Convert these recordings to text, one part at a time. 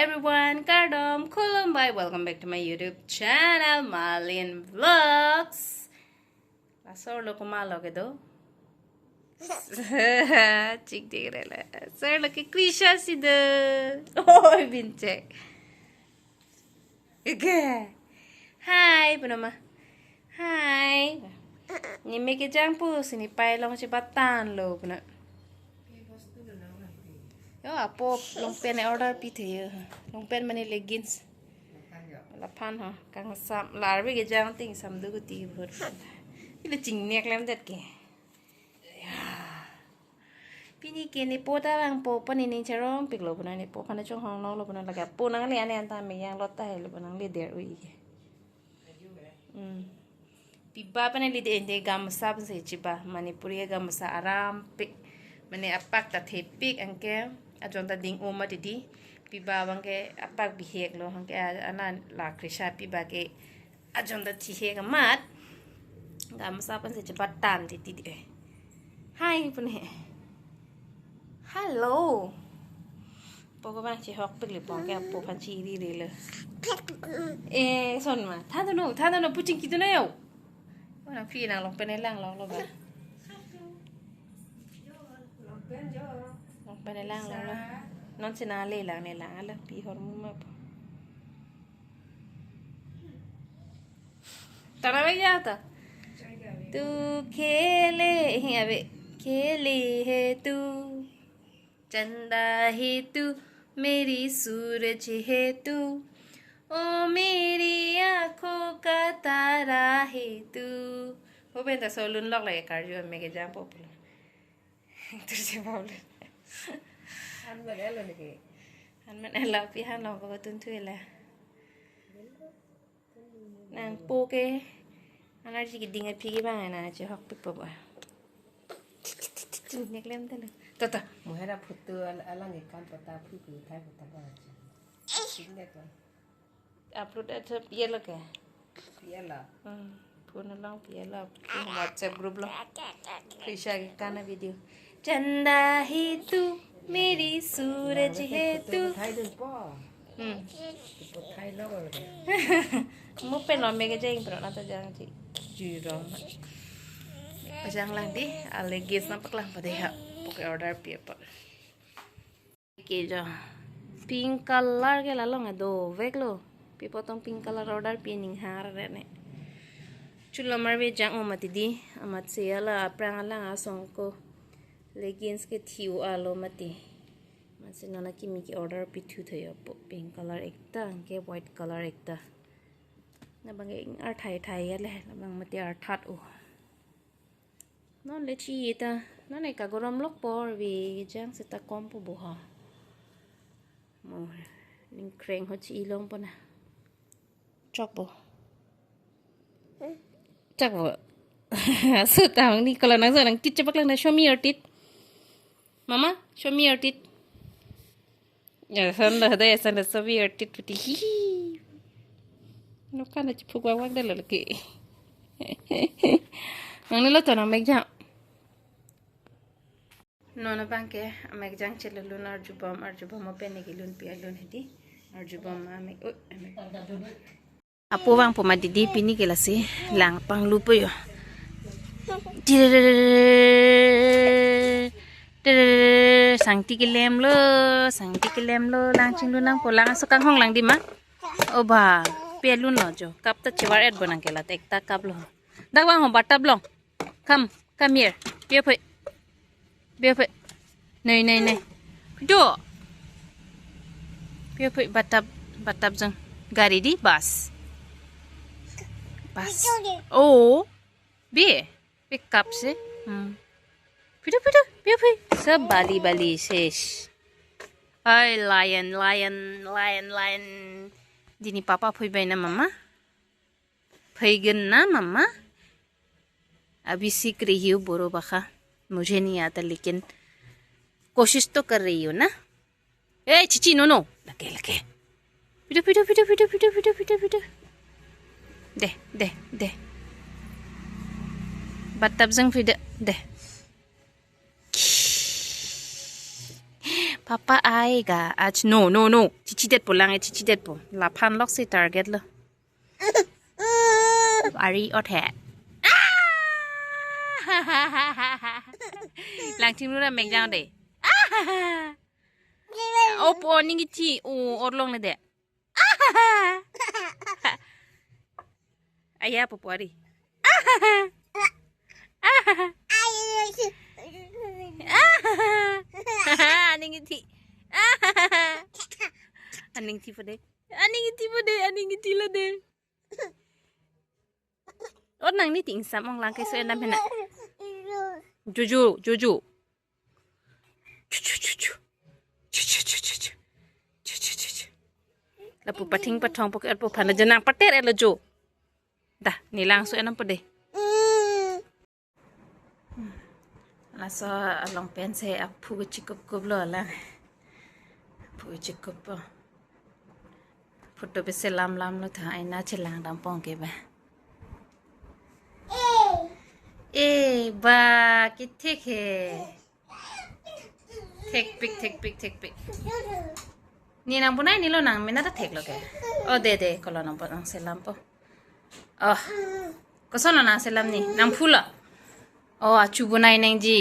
everyone, Kardom, Kulumbai. Welcome back to my YouTube channel, Malin Vlogs. Lasor lo kumalo ke do. Cik tigre la. Sir lo ke Krisha si do. Oh, binche. Okay. Hi, punama. Hi. Ni make jampu sini pai long si batan lo puna. Yo apo long pen order pi the long pen mani leggings la pan ha kang sam la ri ge jang ting sam du ti phur pi le ching nek lam det ke pi ni ke ni po ta bang po pani ni charong pik lo bana ni po khana chong hong no lo bana la ga po nang le an ta me yang lo ta he lo bana le der ui pi ba pani le de ende gam sab se chiba manipuri gam sa aram pik mane apak ta the pik angke ajon ta ding oma didi piba bangke apak bihek lo hangke anan la Krisha piba ke ajon ta thihe ga mat gam sa pan se cepat tan didi hai pune hello pogo bang chi hok pik le pong ke po pan chi ri re le son ma tha no puching ki tu na yo wana phi nang long pen lang long lo ba bên này lang lang non xin à lê lang này lang là pi hormone mà ta nói với nhau ta tu khele हे खेले है तू चंदा है तू मेरी सूरज है तू ओ मेरी आँखों का तारा है तू वो bên ta soi lún lóc lại cả rồi mấy cái jam popular tôi sẽ bảo lên han man ela pi han lo ko tun thui la nang po ke ana ji ki ding pi ki bang na chi hok pi po ba nek lem ta le ta mo hera phutu ala nge kan pata phu ku thai pata ba sin de ko upload at pi la ke piela phone la pi la WhatsApp group lo Krisha ke kana video चंदा है तू मेरी सूरज है तू thai dun po po thai lo rồi mu pen lo me ke jeng pro na ta jang chi ji rong pa jang lang di ale ges na paklang pa de ha poke order pi pa ke jo pink color ke la long do vek lo pi potong pink color order pi ning har re ne chulo mar ve jang o mati di amat se ala prang ala asong ko leggings ke thiu alo mati mase nana kimi ki order pi thu thayo pink color ekta ke white color ekta na bange ar thai thai ya le na bang mati ar that o non le chi ta non ne ka gorom lok por vi jang se ta kom po bo ha mo ning kreng ho chi long po na chok bo chak bo so ta ni kala na nang tit chapak lang na show me your tit Mama, show me your tit. Ya, sanda show me your tit putih. No kan aja pukul awak dah lelaki. Nang lo tu nak make jam. Nona bangke, make jam celulun arjubam apa ni kilun pialun hedi. Arjubam make. Apo Vangpo madidi pini kelasi lang pang lupa yo. Sangti kilem lo lang ching lu nang polang sukang hong lang di ma oba pelun lo jo kap ta chiwar et bonang kela tek ta kap lo dak wang ho batab long come here be phe nei do be phe batab jang gari di bus oh be kap se Pidu, सब बाली शेष ay lion dini papa फैबाय ना mama फैगोन ना mama अभी सीख रही हूँ बोरो बाखा मुझे नहीं आता लेकिन कोशिश तो कर रही हूँ ना ए चिची नो लगे पिडो दे बत्तब जंग फिर दे पापा आएगा आज no no no Chichi date पोलांगे Chichi date पो लाफान लॉक से टारगेट लो आरी और है लांटिंग नुरा मेक जाओ दे ओ पोनिंग ची ओ और लोंग ले दे आया पपुआरी aning iti aning ti pade aning iti la de ot nang ni ting sam ong lang kai so enam hena juju juju la pu pating patong pok pu phana janang pater ela jo da ni lang so enam pade là so lòng pen xe áp phu cái chiếc cúp lo là phu cái chiếc cúp photo bị xe lam lo thà ai na chỉ lang đam pong cái ba ê ba cái thiệt he thiệt pic ni nang bunai ni lo nang mina ta thiệt lo cái de kalau nang pa nang xe lam po có sao nang xe lam ni nang phu la acu bunai neng ji.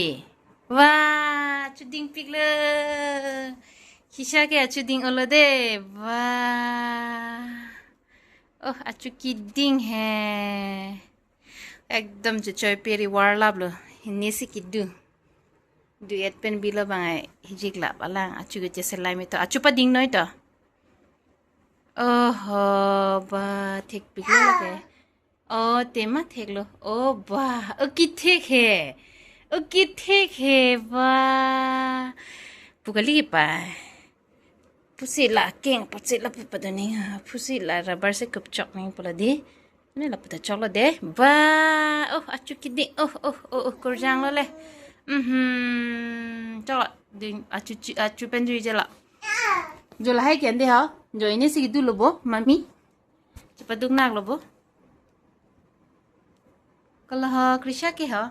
Wah, acu ding pik le. Krisha ke acu ding olo de. Wah. Acu kidding he. Ekdom coy peri warlap lo. Ini si kiddu. Duet pen bila bangai hijik lap alang acu ke selai mito. Acu pa ding noi to. Ba thik pik le ke. Tema thek lo ba ki thek he ba pugali pa pusi la keng pusi la pada ni pusi la rubber se cup chok ni pula di ni la pada chok lo de ba acu kidi kurjang lo le chok ding acu penju je la jo la hai kian de ha jo ini si du lo bo mami cepat duk nak lo bo kalau ha Krisha ke ha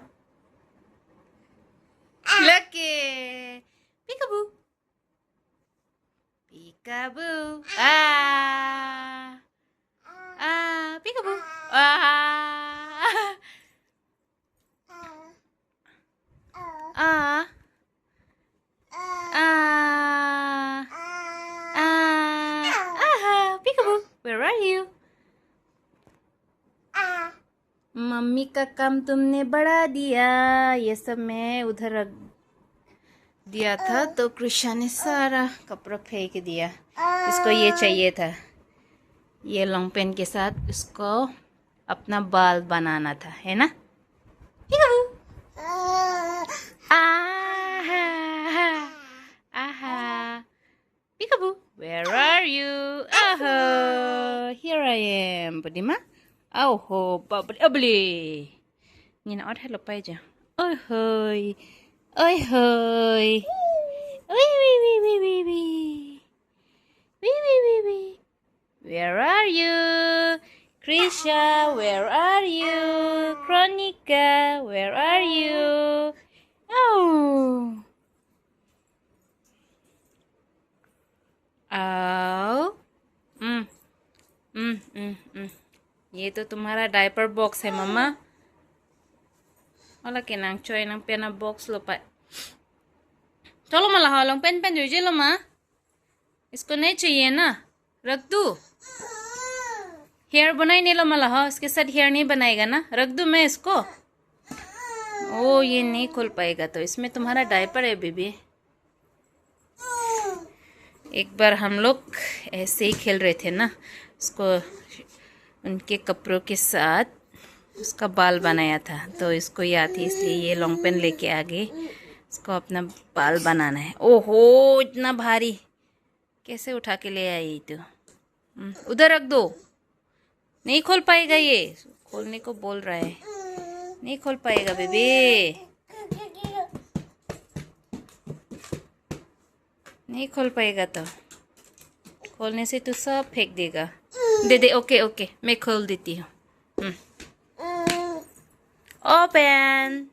leke peekaboo peekaboo peekaboo where are you mummy का काम तुमने बढ़ा दिया ये सब मैं उधर रख दिया था तो कृषा ने सारा कपड़ा फेंक दिया इसको ये चाहिए था ये लॉन्ग पेन के साथ इसको अपना बाल बनाना था है ना Peekaboo where are you here I am Budima ho babli nhìn nó hết lopay chưa ôi hơi ôi where are you Krisha where are you Chronica where are you ये तो तुम्हारा डायपर बॉक्स है मम्मा ओला के नंग चोय नंग पेना box लो पाए चलो मला हालों पेन जो लो माँ इसको नहीं चाहिए ना रख दूँ हेयर बनाई नहीं लो मला हाँ इसके साथ हेयर नहीं बनाएगा ना रख दूँ मैं इसको ये नहीं खोल पाएगा तो इसमें तुम्हारा डायपर है बेबी एक बार हम लोग ऐसे ही खेल रहे थे ना उसको उनके कपड़ों के साथ उसका बाल बनाया था तो इसको याद थी इसलिए ये लॉन्ग पेन लेके आ गए इसको अपना बाल बनाना है ओहो इतना भारी कैसे उठा के ले आई तो उधर रख दो नहीं खोल पाएगा ये खोलने को बोल रहा है नहीं खोल पाएगा बेबी नहीं खोल पाएगा तो खोलने से तो सब फेंक देगा दे ओके मैं खोल देती हूँ ओपन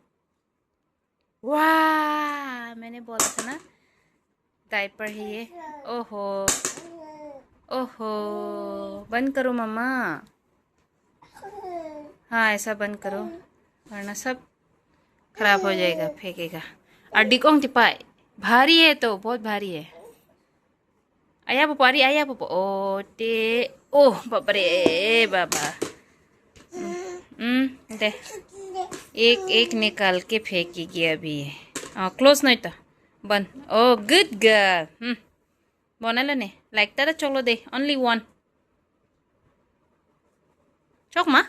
वाह मैंने बोला था ना डायपर है ये। ओहो ओहो, बंद करो मम्मा। हाँ ऐसा बंद करो वरना सब खराब हो जाएगा, फेंकेगा। अड्डी कौन टिपाए, भारी है तो बहुत भारी है। आया पापा, अरे आया पापा, ओ टे, ओह बाबा रे बाबा। दे, एक एक निकाल के फेंकेगी अभी ये। क्लोज नहीं था, बंद। ओ गुड गर्ल। बना लो ने, लाइक तारा चलो दे, ओनली वन। चौक मा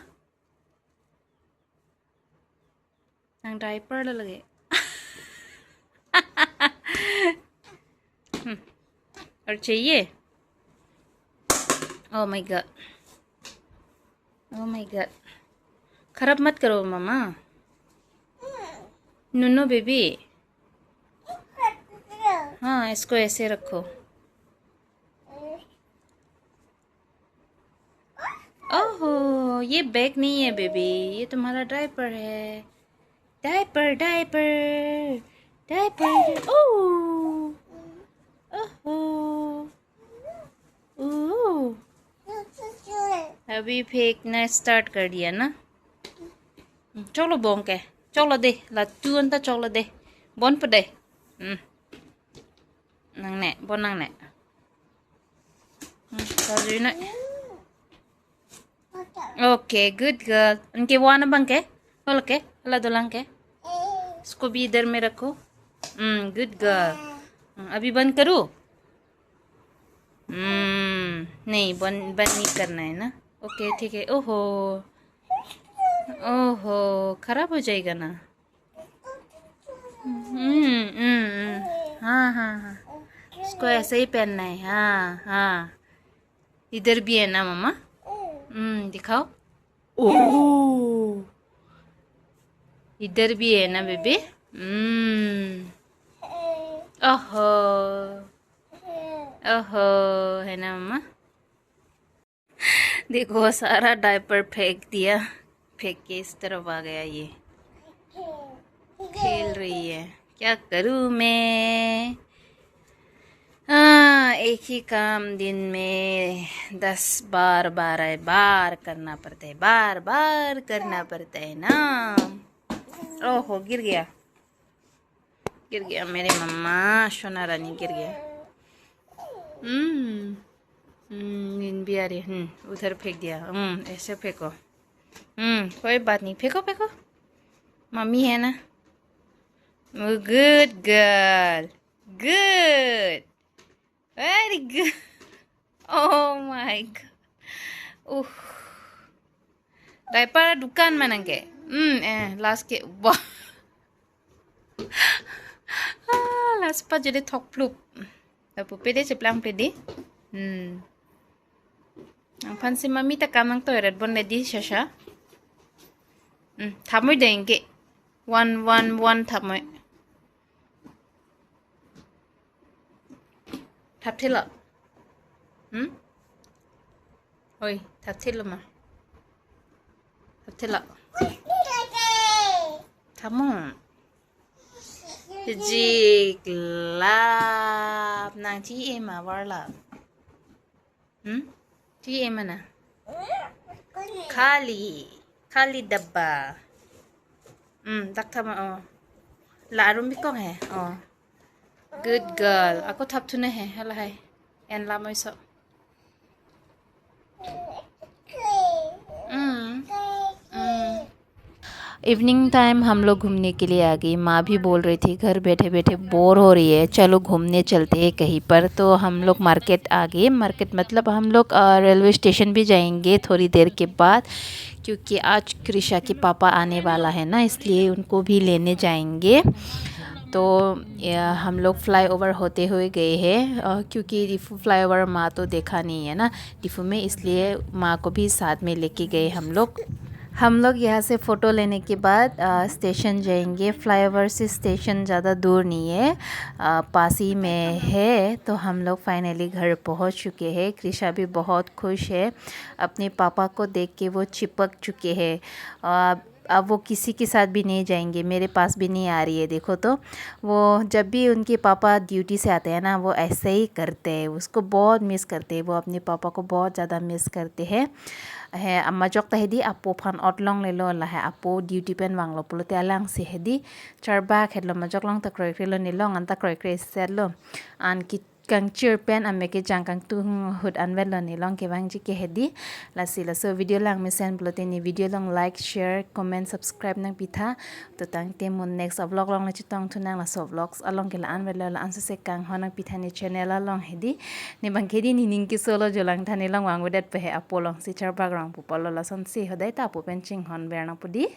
नंग डायपर लगे। और चाहिए? Oh my God, oh my God, खराब मत करो मामा। No baby. हाँ इसको ऐसे रखो। ओहो, ये बैग नहीं है बेबी, ये तुम्हारा डायपर है। Diaper diaper diaper. ओह ओहो, ओह अभी फेंकना स्टार्ट कर दिया ना। चलो बोंग के चलो दे ला तू अंता चलो दे बोन पे दे। नंगने बोन नंगने सॉरी ना। Okay good girl. उनके वो आना बंग के बोल के अल्लाह दुलांग के इसको भी इधर में रखो। Good girl. अभी बंद करूँ? नहीं बंद नहीं करना है ना। ओके ठीक है। ओहो ओहो, खराब हो जाएगा ना। हाँ हाँ हाँ, इसको ऐसे ही पहनना है। हाँ हाँ, इधर भी है ना मम्मा। दिखाओ। ओह, इधर भी है ना बेबी। ओहो ओहो, है ना मम्मा। देखो सारा डायपर फेंक दिया, फेंक के इस तरफ आ गया। ये खेल रही है, क्या करूँ मैं। हाँ, एक ही काम दिन में 10 बार 12 बार करना पड़ता है, बार बार करना पड़ता है ना। ओहो, गिर गया मेरे मम्मा, सोना रानी गिर गया। नींद भी आ रही है। उधर फेंक दिया। ऐसे फेंको। कोई बात नहीं, फेंको फेंको, मम्मी है ना। Good girl, good, very good. Oh my God. Uh, diaper दुकान mana ke? Last ke wah. Last pa jadi thok plup. Tapu pede ceplang pede. Aphan si mami ta kamang to erat bon ledi shasha. Thamoy denge. One thamoy. Thap thila. Oi, thap thila ma. Thap thila. Thamon. Jiklap nang chi em à war la. Chi em na. Khali dabba. Tak thama oh. La arum bi kong hai. Oh. Good girl. Ako thap thune hai. Hala hai. En la moi so. Evening time हम लोग घूमने के लिए आ गई। माँ भी बोल रही थी घर बैठे बैठे बोर हो रही है, चलो घूमने चलते हैं कहीं पर। तो हम लोग मार्केट आ गए। मार्केट मतलब हम लोग रेलवे स्टेशन भी जाएंगे थोड़ी देर के बाद, क्योंकि आज कृषा के पापा आने वाला है ना, इसलिए उनको भी लेने जाएंगे। तो हम लोग फ्लाईओवर होते हुए गए हैं, क्योंकि डिफू फ्लाईओवर माँ तो देखा नहीं है ना डिफू में, इसलिए माँ को भी साथ में लेके गए हम लोग यहाँ से फ़ोटो लेने के बाद स्टेशन जाएंगे। फ्लाईओवर से स्टेशन ज़्यादा दूर नहीं है, पास ही में है। तो हम लोग फाइनली घर पहुँच चुके हैं। कृषा भी बहुत खुश है, अपने पापा को देख के वो चिपक चुके हैं। अब वो किसी के साथ भी नहीं जाएंगे, मेरे पास भी नहीं आ रही है। देखो तो वो जब भी उनके पापा ड्यूटी से आते हैं ना, वो ऐसे ही करते हैं, उसको बहुत मिस करते हैं, वो अपने पापा को बहुत ज़्यादा मिस करते हैं। है अम्मा जोक तहेदी आपो फान ऑटलोंग ले लो ला है आपो ड्यूटी पेन वांगलो पुलते अलांग से हेदी चरबा खेलो मजोक लोंग तक लो नीलोंग अंता क्रोय सेलो आन की कंचर पेन अम्मे के जांग तु हुड अनवेल लो नीलोंग के वांग जी के हेदी लासी लासो वीडियो लांग में सेंड पुलते नी वीडियो लोंग लाइक शेयर कमेंट सब्सक्राइब नंग पिथा तो तंग ते मुन नेक्स्ट व्लॉग लोंग ले चितोंग थुनांग लासो व्लॉग्स अलोंग के ला अनवेल ला आंसो से कांग होनंग पिथा ने चैनल लोंग हेदी ने बंकेदी नी निंग की सोलो जोलांग थाने लोंग वांग वेडेट पे है आपो लोंग से चरबा ग्रांग पुपलो ला सन से हदाय ता पुपेन चिंग हन बेरना पुदी